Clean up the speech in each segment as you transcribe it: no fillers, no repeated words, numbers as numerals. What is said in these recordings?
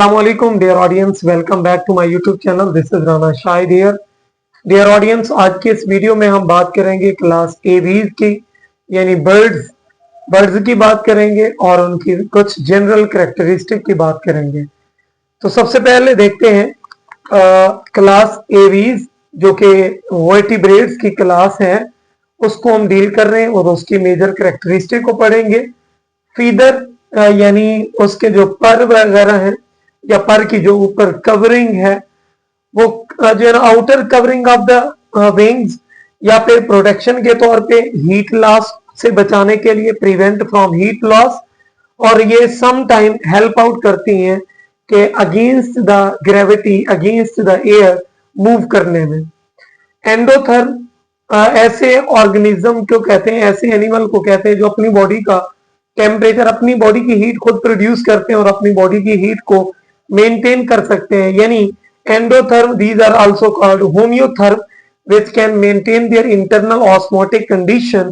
Assalamualaikum dear audience, welcome back to my YouTube channel. This is Rana Shahid here. Dear audience, आज के इस video में हम बात करेंगे क्लास एवीज की यानी बर्ड्स की बात करेंगे और उनकी कुछ जनरल कैरेक्टरिस्टिक की बात करेंगे। तो सबसे पहले देखते हैं क्लास एवीज जो कि वर्टिब्रेट्स की क्लास है, उसको हम डील कर रहे हैं और उसकी मेजर कैरेक्टरिस्टिक को पढ़ेंगे। फीदर यानी उसके जो पर वगैरह है या पर की जो ऊपर कवरिंग है वो जो है ना outer covering of the wings या फिर प्रोटेक्शन के तौर पे हीट लॉस से बचाने के लिए, प्रिवेंट फ्रॉम हीट लॉस, और ये सम टाइम हेल्प आउट करती हैं कि against the gravity, against the air move करने में। एंडोथर्म ऐसे ऑर्गेनिज्म को कहते हैं, ऐसे एनिमल को कहते हैं जो अपनी बॉडी का टेम्परेचर, अपनी बॉडी की हीट खुद प्रोड्यूस करते हैं और अपनी बॉडी की हीट को मेंटेन कर सकते हैं। यानी endotherm, these are also called homeotherm which can maintain their internal osmotic condition.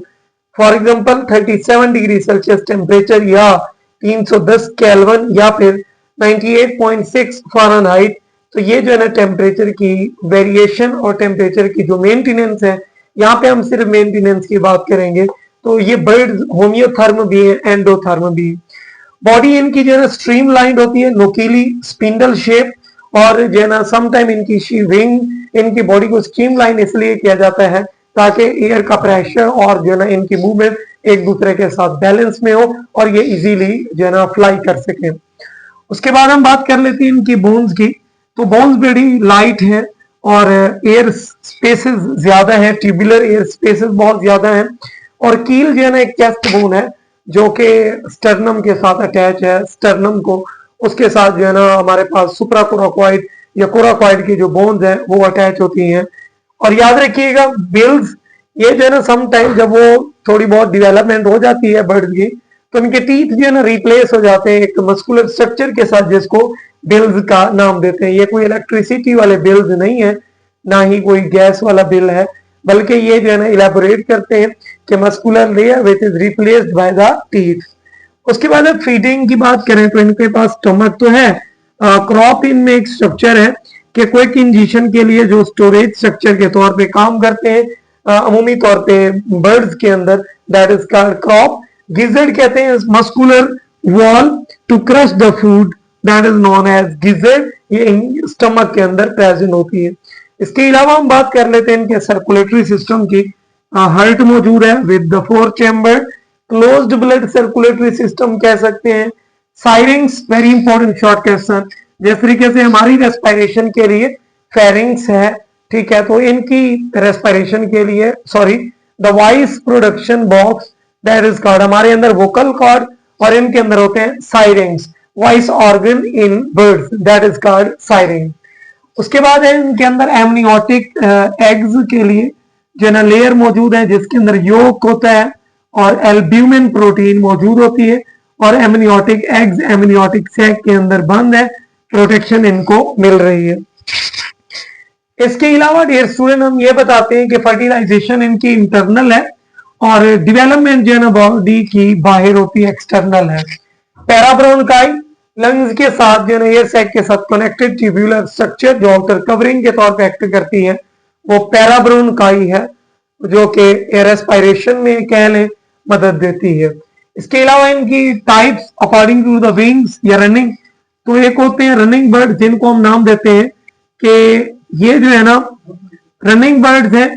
For example 37 degree Celsius temperature या 310 केल्विन या फिर 98.6 फ़ारेनहाइट। तो ये जो है ना टेम्परेचर की वेरिएशन और टेम्परेचर की जो मेंटेनेंस है, यहाँ पे हम सिर्फ मेंटेनेंस की बात करेंगे। तो ये बर्ड होम्योथर्म भी है, एंडोथर्म भी। बॉडी इनकी जो है ना स्ट्रीमलाइंड होती है, नोकीली स्पिंडल शेप, और जो है ना समटाइम इनकी विंग, इनकी बॉडी को स्ट्रीमलाइन इसलिए किया जाता है ताकि एयर का प्रेशर और जो है ना इनकी मूवमेंट एक दूसरे के साथ बैलेंस में हो और ये इजीली जो है ना फ्लाई कर सके। उसके बाद हम बात कर लेते हैं इनकी बोन्स की। तो बोन्स बड़ी लाइट है और एयर स्पेसेस ज्यादा है, ट्यूबुलर एयर स्पेसेस बहुत ज्यादा है, और कील जो है ना एक चेस्ट बोन है जो कि स्टर्नम के साथ अटैच है। स्टर्नम को उसके साथ जो है ना हमारे पास सुप्राकोराकोइड या कोराकोइड की जो बोन्स हैं वो अटैच होती हैं। और याद रखिएगा बिल्स, ये जो है ना सम टाइम जब वो थोड़ी बहुत डेवलपमेंट हो जाती है बर्ड्स की, तो इनके टीथ जो है ना रिप्लेस हो जाते हैं एक मस्कुलर स्ट्रक्चर के साथ जिसको बिल्स का नाम देते हैं। ये कोई इलेक्ट्रिसिटी वाले बिल्स नहीं है, ना ही कोई गैस वाला बिल है, बल्कि ये जो है ना इलेबोरेट करते हैं कि muscular layer which is replaced by the teeth. उसके बाद अब फीडिंग की बात करें तो इनके पास स्टमक तो है, क्रॉप इनमें एक स्ट्रक्चर है कि क्विक इंजेक्शन के लिए जो स्टोरेज स्ट्रक्चर के तौर पे काम करते हैं अमूमी तौर पे बर्ड्स के अंदर, that is called crop. Gizzard कहते हैं muscular wall to crush the food, that is known as gizzard, ये स्टमक के अंदर प्रेजेंट होती है। इसके अलावा हम बात कर लेते हैं इनके सर्कुलेटरी सिस्टम की। हार्ट मौजूद है with the 4 chamber, closed blood circulatory system कह सकते हैं। साइरिंग्स, वेरी इंपॉर्टेंट शॉर्ट क्वेश्चन, जिस तरीके से हमारी रेस्पिरेशन के लिए फेरिंग्स है, ठीक है, तो इनकी रेस्पिरेशन के लिए the voice production box, that is called, हमारे अंदर वोकल कॉर्ड और इनके अंदर होते हैं syrinx, voice organ in birds, that is called syrinx. उसके बाद है इनके अंदर एमनियोटिक एग्स के लिए जो ना लेयर मौजूद है जिसके अंदर योक होता है और एल्ब्यूमिन प्रोटीन मौजूद होती है, और एमनियोटिक एग्स एमनियोटिक सैक के अंदर बंद है, प्रोटेक्शन इनको मिल रही है। इसके अलावा डियर स्टूडेंट हम ये बताते हैं कि फर्टिलाइजेशन इनकी इंटरनल है और डेवलपमेंट जो है ना बॉडी की बाहर होती है, एक्सटर्नल है। पैराब्रोनकाई, लंग्स के साथ जो है ना एयर सैक के साथ कनेक्टेड ट्यूबुलर स्ट्रक्चर जो आउटर कवरिंग के तौर पे एक्ट करती है वो पैराब्रोनकाई है, जो कि रेस्पिरेशन में कह लें मदद देती है। इसके अलावा इनकी types according to the wings या रनिंग, तो एक होते हैं रनिंग बर्ड जिनको हम नाम देते हैं कि ये जो है ना रनिंग बर्ड्स हैं,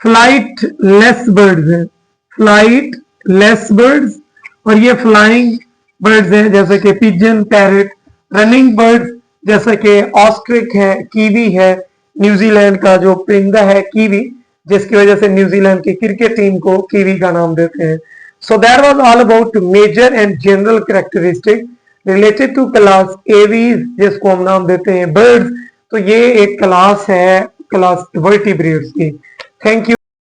फ्लाइट लेस बर्ड्स हैं, फ्लाइट लेस बर्ड्स, और ये फ्लाइंग बर्ड्स हैं जैसे कि पिजन, पैरेट। रनिंग बर्ड्स जैसे कि ऑस्ट्रिच है, कीवी है, न्यूजीलैंड का जो परिंदा है कीवी, जिसकी वजह से न्यूजीलैंड की क्रिकेट टीम को कीवी का नाम देते हैं। So that was all about major and general characteristic related to class Aves, जिसको हम नाम देते हैं बर्ड्स। तो ये एक क्लास है, क्लास वर्टिब्रेट्स की। Thank you.